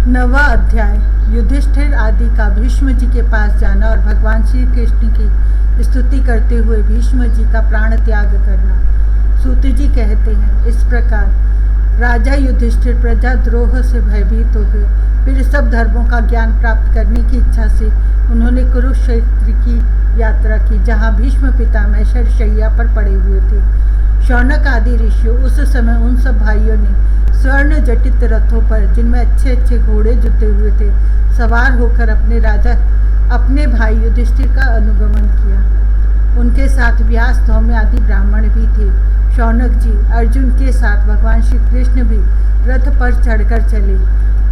नवा अध्याय। युधिष्ठिर आदि का भीष्म जी के पास जाना और भगवान श्री कृष्ण की स्तुति करते हुए भीष्म जी का प्राण त्याग करना। सूत जी कहते हैं, इस प्रकार राजा युधिष्ठिर प्रजाद्रोह से भयभीत हो गए। फिर सब धर्मों का ज्ञान प्राप्त करने की इच्छा से उन्होंने कुरुक्षेत्र की यात्रा की, जहाँ भीष्म पितामह शरशैया पर पड़े हुए थे। शौनक आदि ऋषियों उस समय उन सब भाइयों ने स्वर्ण जटित रथों पर, जिनमें अच्छे अच्छे घोड़े जुटे हुए थे, सवार होकर अपने भाई युधिष्ठिर का अनुगमन किया। उनके साथ व्यास, धौम्य आदि ब्राह्मण भी थे। शौनक जी अर्जुन के साथ भगवान श्री कृष्ण भी रथ पर चढ़कर चले।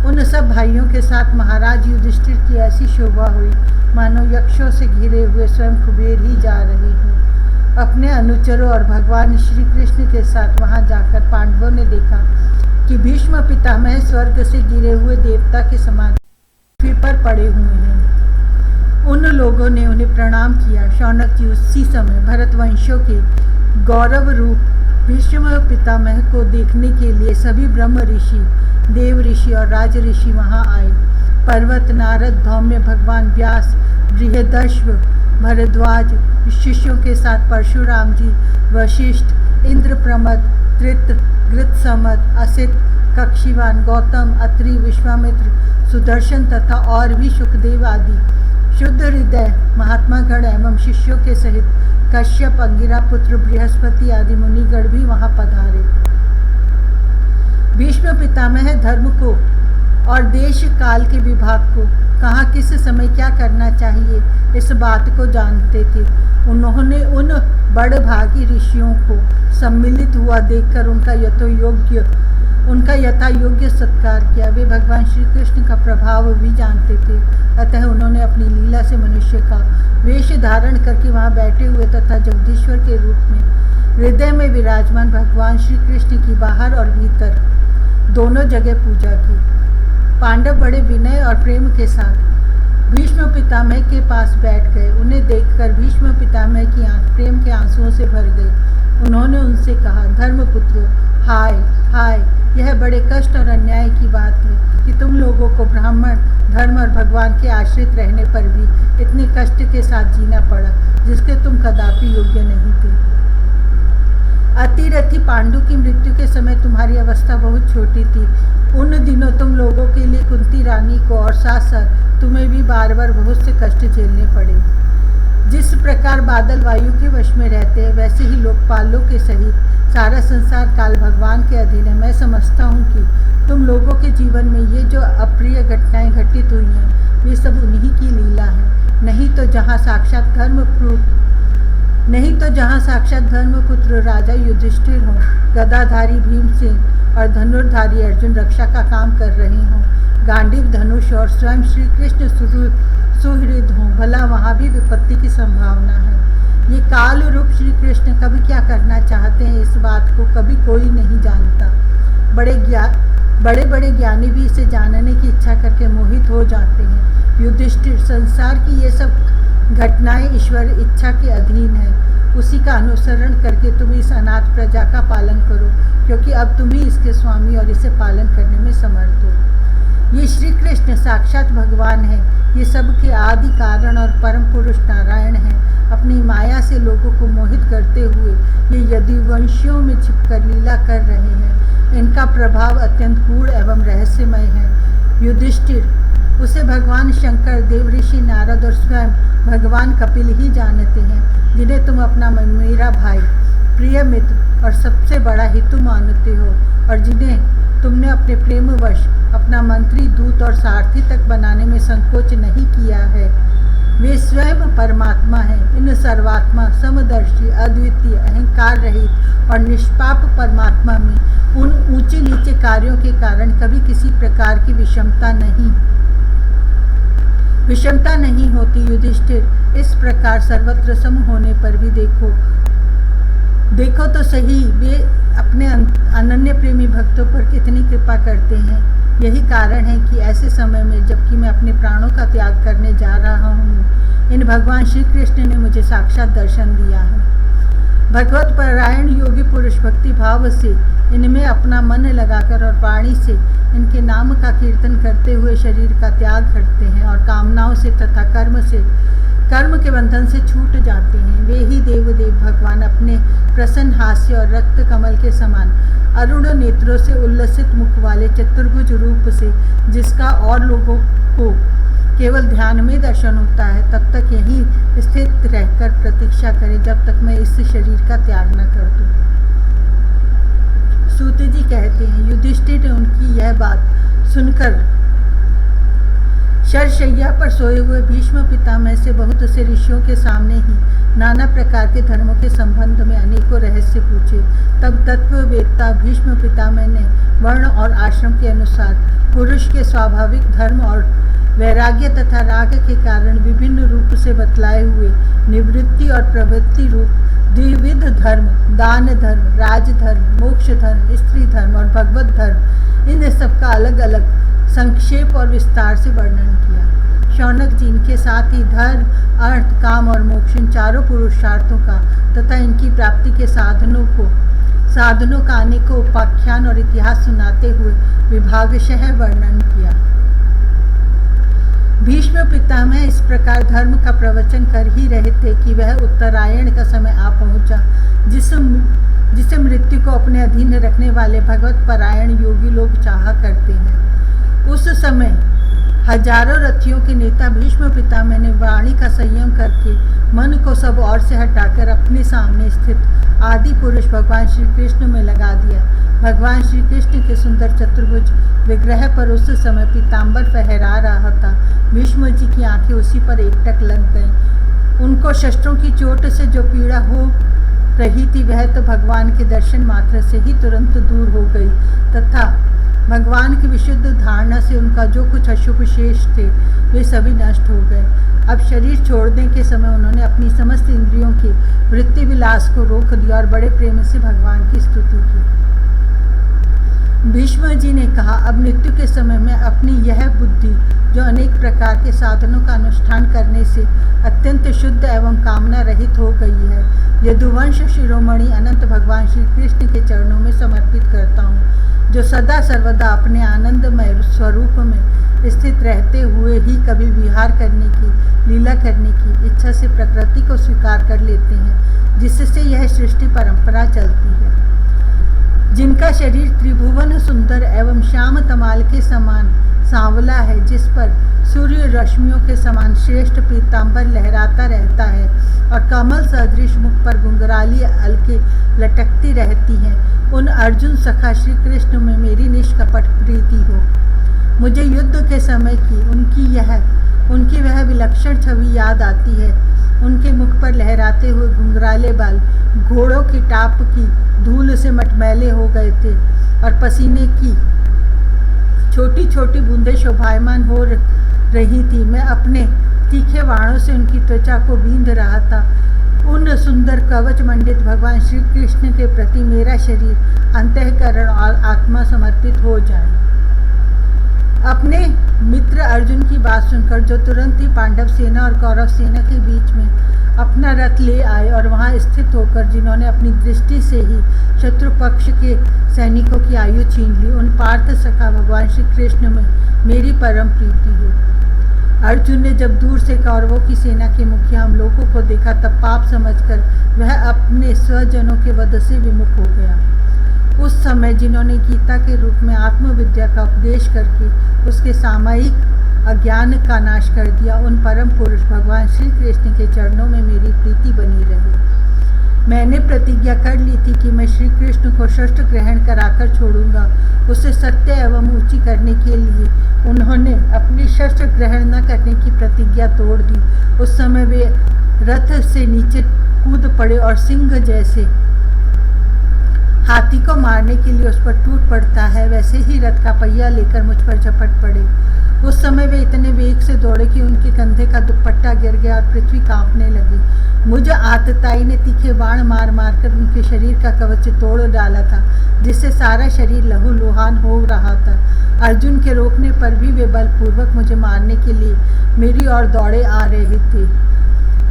उन सब भाइयों के साथ महाराज युधिष्ठिर की ऐसी शोभा हुई मानो यक्षों से घिरे हुए स्वयं कुबेर ही जा रहे हों। अपने अनुचरों और भगवान श्री कृष्ण के साथ वहां जाकर पांडवों ने देखा कि भीष्म पितामह स्वर्ग से गिरे हुए देवता के समान पृथ्वी पर पड़े हुए हैं। उन लोगों ने उन्हें प्रणाम किया। शौनक जी उसी समय भरतवंशियों के गौरव रूप भीष्म पितामह को देखने के लिए सभी ब्रह्म ऋषि, देव ऋषि और राज ऋषि वहां आए। पर्वत, नारद, धौम्य, भगवान व्यास, बृहदश्व, भरद्वाज शिष्यों के साथ परशुराम जी, वशिष्ठ, इंद्रप्रमद, त्रित, गृत्समद, असित, कक्षीवान, गौतम, अत्रि, विश्वामित्र, सुदर्शन तथा और भी सुखदेव आदि शुद्ध हृदय महात्मागण एवं शिष्यों के सहित कश्यप, अंगिरा पुत्र बृहस्पति आदि मुनिगण भी वहां पधारे। भीष्म पितामह धर्म को और देश काल के विभाग को, कहाँ किस समय क्या करना चाहिए, इस बात को जानते थे। उन्होंने उन बड़भागी ऋषियों को सम्मिलित हुआ देखकर उनका यथा योग्य सत्कार किया। वे भगवान श्री कृष्ण का प्रभाव भी जानते थे, अतः उन्होंने अपनी लीला से मनुष्य का वेश धारण करके वहां बैठे हुए तथा जगदीश्वर के रूप में हृदय में विराजमान भगवान श्री कृष्ण की बाहर और भीतर दोनों जगह पूजा की। पांडव बड़े विनय और प्रेम के साथ भीष्म पितामह के पास बैठ गए। उन्हें देखकर भीष्म पितामह की आंख प्रेम के आंसुओं से भर गई। उन्होंने उनसे कहा, धर्मपुत्रों, हाय हाय, यह बड़े कष्ट और अन्याय की बात है कि तुम लोगों को ब्राह्मण धर्म और भगवान के आश्रित रहने पर भी इतने कष्ट के साथ जीना पड़ा, जिसके तुम कदापि योग्य नहीं थे। अतिरथी पांडु की मृत्यु के समय तुम्हारी अवस्था बहुत छोटी थी। उन दिनों तुम लोगों के लिए कुंती रानी को और साथ साथ तुम्हें भी बार बार बहुत से कष्ट झेलने पड़े। जिस प्रकार बादल वायु के वश में रहते हैं, वैसे ही लोकपालों के सहित सारा संसार काल भगवान के अधीन है। मैं समझता हूँ कि तुम लोगों के जीवन में ये जो अप्रिय घटनाएं घटित हुई हैं, वे सब उन्हीं की लीला है। नहीं तो जहाँ साक्षात धर्मपुत्र राजा युधिष्ठिर हों, गदाधारी भीमसेन और धनुर्धारी अर्जुन रक्षा का काम कर रहे हों, गांडीव धनुष और स्वयं श्री कृष्ण सुहृद हों, भला वहाँ भी विपत्ति की संभावना है। ये काल रूप श्री कृष्ण कभी क्या करना चाहते हैं, इस बात को कभी कोई नहीं जानता। बड़े बड़े ज्ञानी भी इसे जानने की इच्छा करके मोहित हो जाते हैं। युधिष्ठिर, संसार की ये सब घटनाएं ईश्वर इच्छा के अधीन है। उसी का अनुसरण करके तुम इस अनाथ प्रजा का पालन करो, क्योंकि अब तुम ही इसके स्वामी और इसे पालन करने में समर्थ हो। ये श्री कृष्ण साक्षात भगवान है। ये सब के आदि कारण और परम पुरुष नारायण हैं। अपनी माया से लोगों को मोहित करते हुए ये यदुवंशियों में छिपकर लीला कर रहे हैं। इनका प्रभाव अत्यंत गूढ़ एवं रहस्यमय है। युधिष्ठिर, उसे भगवान शंकर, देव ऋषि नारद और स्वयं भगवान कपिल ही जानते हैं, जिन्हें तुम अपना मेरा भाई, प्रिय मित्र और सबसे बड़ा हितु मानते हो, और जिन्हें तुमने अपने प्रेमवश अपना मंत्री, दूत और सारथी तक बनाने में संकोच नहीं किया है। वे स्वयं परमात्मा हैं। इन सर्वात्मा, समदर्शी, अद्वितीय, अहंकार रहित और निष्पाप परमात्मा में उन ऊंचे नीचे कार्यों के कारण कभी किसी प्रकार की विषमता नहीं होती। युधिष्ठिर, इस प्रकार सर्वत्र सम होने पर भी देखो तो सही, वे अपने अनन्य प्रेमी भक्तों पर कितनी कृपा करते हैं। यही कारण है कि ऐसे समय में, जबकि मैं अपने प्राणों का त्याग करने जा रहा हूँ, इन भगवान श्री कृष्ण ने मुझे साक्षात दर्शन दिया है। भगवत परायण योगी पुरुष भक्ति भाव से इनमें अपना मन लगाकर और वाणी से इनके नाम का कीर्तन करते हुए शरीर का त्याग करते हैं और कामनाओं से तथा कर्म के बंधन से छूट जाते हैं, वे ही देवदेव भगवान अपने प्रसन्न हास्य और रक्त कमल के समान अरुण नेत्रों से उल्लसित मुख वाले चतुर्भुज रूप से, जिसका और लोगों को केवल ध्यान में दर्शन होता है, तब तक यहीं स्थित रहकर प्रतीक्षा करें जब तक मैं इस शरीर का त्याग न कर दूं। सूत जी कहते हैं, युधिष्ठिर ने उनकी यह बात सुनकर शरशैया पर सोए हुए भीष्म पितामह से बहुत से ऋषियों के सामने ही नाना प्रकार के धर्मों के संबंध में अनेकों रहस्य पूछे। तब तत्ववेत्ता भीष्म पितामह ने वर्ण और आश्रम के अनुसार पुरुष के स्वाभाविक धर्म और वैराग्य तथा राग के कारण विभिन्न रूप से बतलाए हुए निवृत्ति और प्रवृत्ति रूप द्विविध धर्म, दान धर्म, राजधर्म, मोक्ष धर्म, स्त्री धर्म और भगवत धर्म, इन सबका अलग अलग संक्षेप और विस्तार से वर्णन किया। शौनक जी इनके साथ ही धर्म, अर्थ, काम और मोक्ष, इन चारों पुरुषार्थों का तथा इनकी प्राप्ति के साधनों का अनेकों उपाख्यान और इतिहास सुनाते हुए विभागशः वर्णन किया। भीष्म पितामह इस प्रकार धर्म का प्रवचन कर ही रहे थे कि वह उत्तरायण का समय आ पहुंचा, जिसे मृत्यु को अपने अधीन रखने वाले भगवत परायण योगी लोग चाहा करते हैं। उस समय हजारों रथियों के नेता भीष्म पितामह ने वाणी का संयम करके मन को सब ओर से हटाकर अपने सामने स्थित आदि पुरुष भगवान श्री कृष्ण में लगा दिया। भगवान श्री कृष्ण के सुंदर चतुर्भुज विग्रह पर उस समय पीताम्बर फहरा रहा था। भीष्म जी की आंखें उसी पर एकटक लग गईं। उनको शस्त्रों की चोट से जो पीड़ा हो रही थी वह तो भगवान के दर्शन मात्र से ही तुरंत दूर हो गई तथा भगवान की विशुद्ध धारणा से उनका जो कुछ अशुभ शेष थे वे सभी नष्ट हो गए। अब शरीर छोड़ने के समय उन्होंने अपनी समस्त इंद्रियों के वृत्ति विलास को रोक दिया और बड़े प्रेम से भगवान की स्तुति की। भीष्म जी ने कहा, अब मृत्यु के समय में अपनी यह बुद्धि जो अनेक प्रकार के साधनों का अनुष्ठान करने से अत्यंत शुद्ध एवं कामना रहित हो गई है, यदुवंश शिरोमणि अनंत भगवान श्री कृष्ण के चरणों में समर्पित करता हूँ, जो सदा सर्वदा अपने आनंदमय स्वरूप में स्थित रहते हुए ही कभी विहार करने की, लीला करने की इच्छा से प्रकृति को स्वीकार कर लेते हैं, जिससे यह सृष्टि परंपरा चलती है। जिनका शरीर त्रिभुवन सुंदर एवं श्याम तमाल के समान सांवला है, जिस पर सूर्य रश्मियों के समान श्रेष्ठ पीताम्बर लहराता रहता है और कमल सदृश मुख पर घुंघराली अलके लटकती रहती हैं, उन अर्जुन सखा श्री कृष्ण में मेरी निष्कपट प्रीति हो। मुझे युद्ध के समय की उनकी वह विलक्षण छवि याद आती है। उनके मुख पर लहराते हुए घुंघराले बाल घोड़ों की टाप की धूल से मटमैले हो गए थे और पसीने की छोटी छोटी बूंदें शोभायमान हो रही थी। मैं अपने तीखे बाणों से उनकी त्वचा को बींध रहा था। उन सुंदर कवच मंडित भगवान श्री कृष्ण के प्रति मेरा शरीर, अंतःकरण और आत्मा समर्पित हो जाए। अपने मित्र अर्जुन की बात सुनकर, जो तुरंत ही पांडव सेना और कौरव सेना के बीच में अपना रथ ले आए और वहां स्थित होकर जिन्होंने अपनी दृष्टि से ही शत्रु पक्ष के सैनिकों की आयु छीन ली, उन पार्थ सखा भगवान श्री कृष्ण में मेरी परम प्रीति हो। अर्जुन ने जब दूर से कौरवों की सेना के मुखिया हम लोगों को देखा, तब पाप समझकर वह अपने स्वजनों के वध से विमुख हो गया। उस समय जिन्होंने गीता के रूप में आत्मविद्या का उपदेश करके उसके सामयिक अज्ञान का नाश कर दिया, उन परम पुरुष भगवान श्री कृष्ण के चरणों में मेरी प्रीति बनी रही। मैंने प्रतिज्ञा कर ली थी कि मैं श्री कृष्ण को शस्त्र ग्रहण कराकर छोड़ूंगा। उसे सत्य एवं ऊंची करने के लिए उन्होंने अपनी शस्त्र ग्रहण न करने की प्रतिज्ञा तोड़ दी। उस समय वे रथ से नीचे कूद पड़े और सिंह जैसे हाथी को मारने के लिए उस पर टूट पड़ता है, वैसे ही रथ का पहिया लेकर मुझ पर झपट पड़े। उस समय वे इतने वेग से दौड़े कि उनके कंधे का दुपट्टा गिर गया और पृथ्वी कांपने लगी। मुझ आतताई ने तीखे बाण मार मार कर उनके शरीर का कवच तोड़ डाला था, जिससे सारा शरीर लहूलुहान हो रहा था। अर्जुन के रोकने पर भी वे बलपूर्वक मुझे मारने के लिए मेरी ओर दौड़े आ रहे थे।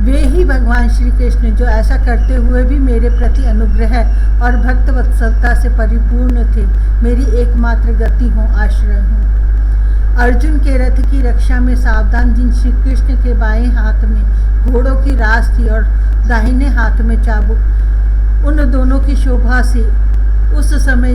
वे ही भगवान श्री कृष्ण जो ऐसा करते हुए भी मेरे प्रति अनुग्रह और भक्त वत्सलता से परिपूर्ण थे, मेरी एकमात्र गति हो, आश्रय हो। अर्जुन के रथ की रक्षा में सावधान जिन श्री कृष्ण के बाएं हाथ में घोड़ों की रास थी और दाहिने हाथ में चाबुक, उन दोनों की शोभा से उस समय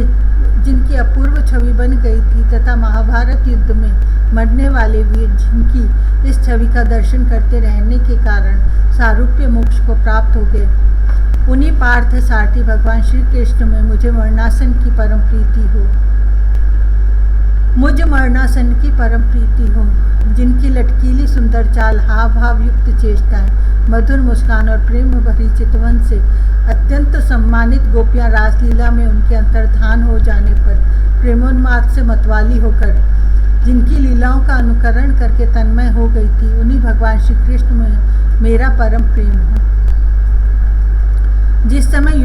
जिनकी अपूर्व छवि बन गई थी तथा महाभारत युद्ध में मरने वाले वीर जिनकी इस छवि का दर्शन करते रहने के कारण सारूप्य मोक्ष को प्राप्त हो गए, उन्हीं पार्थ सारथी भगवान श्री कृष्ण में मुझे मरणासन की परम प्रीति हो। मुझ मरणासन की परम प्रीति हो, जिनकी लटकीली सुंदर चाल, हाव भाव युक्त चेष्टाएं, मधुर मुस्कान और प्रेम भरी चितवन से अत्यंत सम्मानित गोपियां रासलीला में उनके अंतर्धान हो जाने पर प्रेमोन्माद से मतवाली होकर जिनकी लीलाओं का अनुकरण करके तन्मय हो गई थी, उन्हीं भगवान श्री कृष्ण में मेरा परम प्रेम है। जिस समय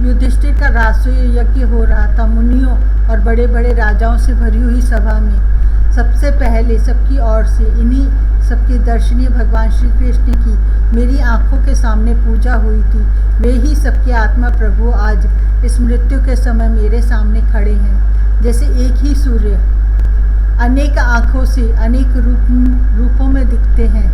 युधिष्ठिर का राष्ट्रीय यज्ञ हो रहा था, मुनियों और बड़े बड़े राजाओं से भरी हुई सभा में सबसे पहले सबकी ओर से इन्हीं सबकी दर्शनीय भगवान श्री कृष्ण की मेरी आंखों के सामने पूजा हुई थी, वे ही सबके आत्मा प्रभु आज इस मृत्यु के समय मेरे सामने खड़े हैं। जैसे एक ही सूर्य अनेक आँखों से अनेक रूपों में दिखते हैं,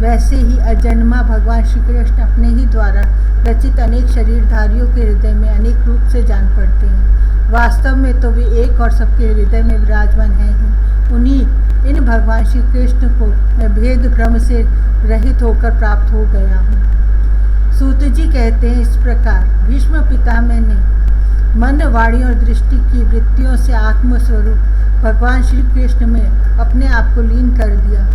वैसे ही अजन्मा भगवान श्री कृष्ण अपने ही द्वारा रचित अनेक शरीरधारियों के हृदय में अनेक रूप से जान पड़ते हैं। वास्तव में तो वे एक और सबके हृदय में विराजमान हैं ही। उन्हीं इन भगवान श्री कृष्ण को मैं भेद भ्रम से रहित होकर प्राप्त हो गया हूँ। सूत जी कहते हैं इस प्रकार, भीष्म पितामह ने मन, वाणी और दृष्टि की वृत्तियों से आत्मस्वरूप भगवान श्री कृष्ण में अपने आप को लीन कर दिया।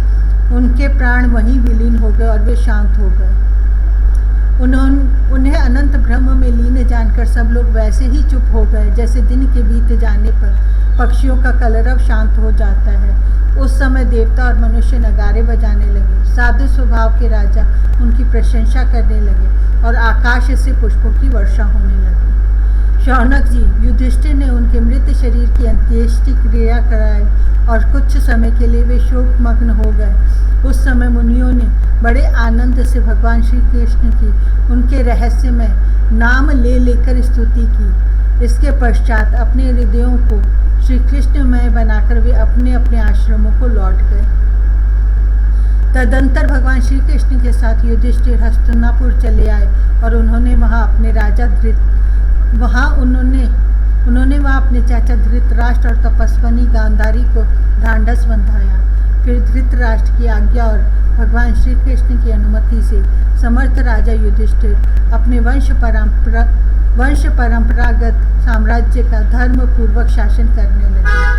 उनके प्राण वहीं विलीन हो गए और वे शांत हो गए। उन्हें अनंत ब्रह्म में लीन जानकर सब लोग वैसे ही चुप हो गए जैसे दिन के बीत जाने पर पक्षियों का कलरव शांत हो जाता है। उस समय देवता और मनुष्य नगारे बजाने लगे, साधु स्वभाव के राजा उनकी प्रशंसा करने लगे और आकाश से पुष्पों की वर्षा होने लगी। शौनक जी, युधिष्ठिर ने उनके मृत शरीर की अंत्येष्टि क्रिया कराई और कुछ समय के लिए वे शोकमग्न हो गए। उस समय मुनियों ने बड़े आनंद से भगवान श्री कृष्ण की उनके रहस्यमय नाम ले लेकर स्तुति की। इसके पश्चात अपने हृदयों को श्री कृष्णमय बनाकर वे अपने अपने आश्रमों को लौट गए। तदंतर भगवान श्री कृष्ण के साथ युधिष्ठिर हस्तिनापुर चले आए और उन्होंने वहाँ अपने अपने चाचा धृतराष्ट्र और तपस्विनी गांधारी को ढांढस बंधाया। फिर धृतराष्ट्र की आज्ञा और भगवान श्री कृष्ण की अनुमति से समर्थ राजा युधिष्ठिर अपने वंश परंपरागत साम्राज्य का धर्म पूर्वक शासन करने लगे।